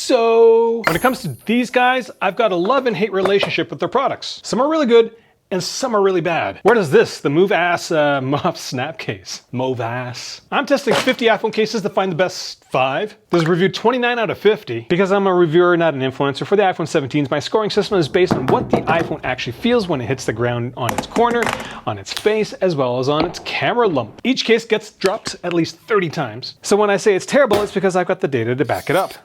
So when it comes to these guys, I've got a love and hate relationship with their products. Some are really good and some are really bad. Where does this, the MOVAS MOFT Snap Case, MOVAS. I'm testing 50 iPhone cases to find the best 5. There's reviewed 29 out of 50. Because I'm a reviewer, not an influencer, for the iPhone 17s, my scoring system is based on what the iPhone actually feels when it hits the ground on its corner, on its face, as well as on its camera lump. Each case gets dropped at least 30 times. So when I say it's terrible, it's because I've got the data to back it up.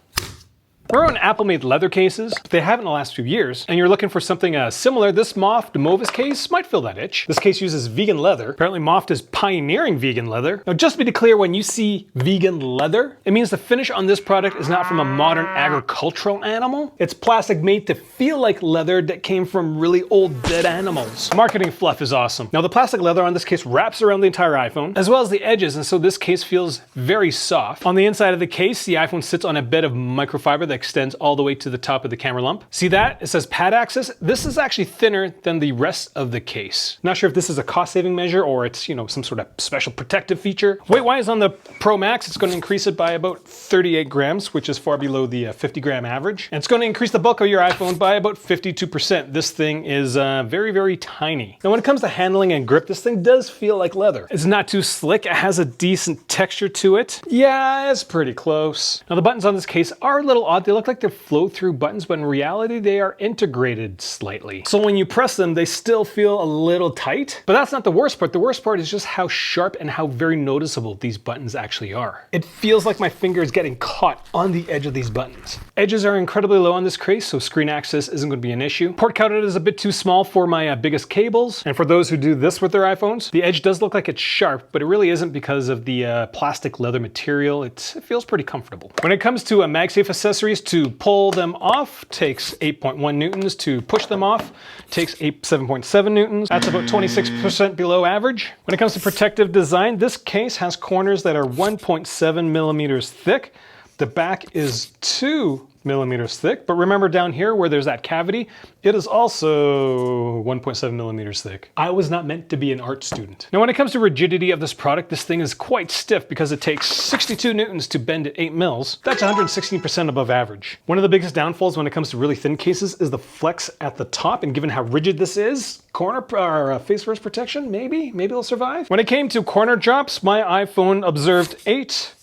We're on Apple-made leather cases, but they haven't in the last few years, and you're looking for something similar. This MOFT MOVAS case might fill that itch. This case uses vegan leather. Apparently MOFT is pioneering vegan leather. Now just to be clear, when you see vegan leather, it means the finish on this product is not from a modern agricultural animal. It's plastic made to feel like leather that came from really old dead animals. Marketing fluff is awesome. Now the plastic leather on this case wraps around the entire iPhone, as well as the edges, and so this case feels very soft. On the inside of the case, the iPhone sits on a bed of microfiber that extends all the way to the top of the camera lump. See that? It says pad access. This is actually thinner than the rest of the case. Not sure if this is a cost-saving measure or it's, you know, some sort of special protective feature. Weight-wise on the Pro Max, it's going to increase it by about 38 grams, which is far below the 50 gram average. And it's going to increase the bulk of your iPhone by about 52%. This thing is very, very tiny. Now when it comes to handling and grip, this thing does feel like leather. It's not too slick. It has a decent texture to it. Yeah, it's pretty close. Now the buttons on this case are a little odd. They look like they're flow-through buttons, but in reality they are integrated slightly. So when you press them, they still feel a little tight. But that's not the worst part. The worst part is just how sharp and how very noticeable these buttons actually are. It feels like my finger is getting caught on the edge of these buttons. Edges are incredibly low on this case, so screen access isn't going to be an issue. Port counter is a bit too small for my biggest cables. And for those who do this with their iPhones, the edge does look like it's sharp, but it really isn't because of the plastic leather material. It feels pretty comfortable. When it comes to MagSafe accessories, to pull them off takes 8.1 newtons. To push them off takes 7.7 newtons. That's about 26% below average. When it comes to protective design, this case has corners that are 1.7 millimeters thick. The back is 2 millimeters thick, but remember down here where there's that cavity, it is also 1.7 millimeters thick. I was not meant to be an art student. Now when it comes to rigidity of this product, this thing is quite stiff because it takes 62 newtons to bend at 8 mils. That's 116% above average. One of the biggest downfalls when it comes to really thin cases is the flex at the top, and given how rigid this is, corner or face first protection, maybe it'll survive. When it came to corner drops, my iPhone observed 8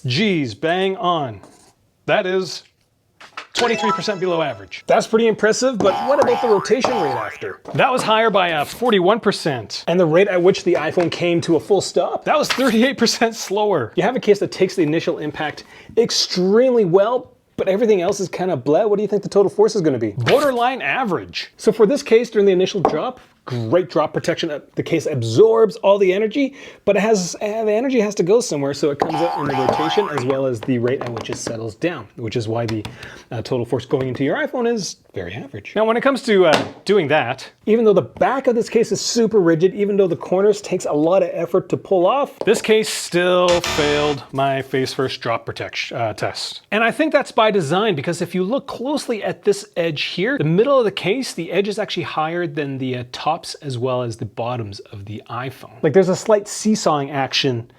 G's bang on. That is 23% below average. That's pretty impressive, but what about the rotation rate after? That was higher by 41%. And the rate at which the iPhone came to a full stop, that was 38% slower. You have a case that takes the initial impact extremely well, but everything else is kind of bleh. What do you think the total force is going to be? Borderline average. So for this case, during the initial drop, great drop protection. The case absorbs all the energy, but it has the energy has to go somewhere, so it comes out in the rotation as well as the rate at which it settles down, which is why the total force going into your iPhone is very average. Now when it comes to doing that, even though the back of this case is super rigid, even though the corners takes a lot of effort to pull off, this case still failed my face first drop protection test. And I think that's by design, because if you look closely at this edge here, the middle of the case, the edge is actually higher than the tops as well as the bottoms of the iPhone. Like there's a slight seesawing action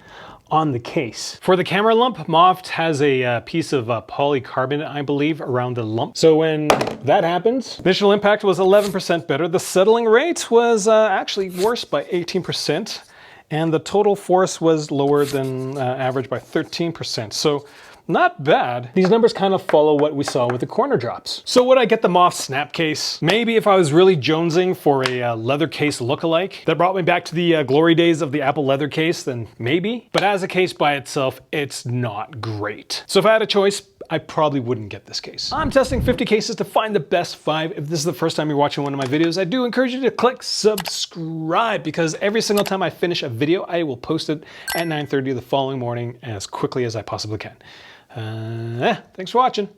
on the case. For the camera lump, MOFT has a piece of polycarbonate, I believe, around the lump. So when that happens, initial impact was 11% better. The settling rate was actually worse by 18%. And the total force was lower than average by 13%. So not bad. These numbers kind of follow what we saw with the corner drops. So would I get the MOFT Snap Case? Maybe if I was really jonesing for a leather case lookalike that brought me back to the glory days of the Apple leather case, then maybe. But as a case by itself, it's not great. So if I had a choice, I probably wouldn't get this case. I'm testing 50 cases to find the best 5. If this is the first time you're watching one of my videos, I do encourage you to click subscribe, because every single time I finish a video, I will post it at 9:30 the following morning as quickly as I possibly can. Thanks for watching.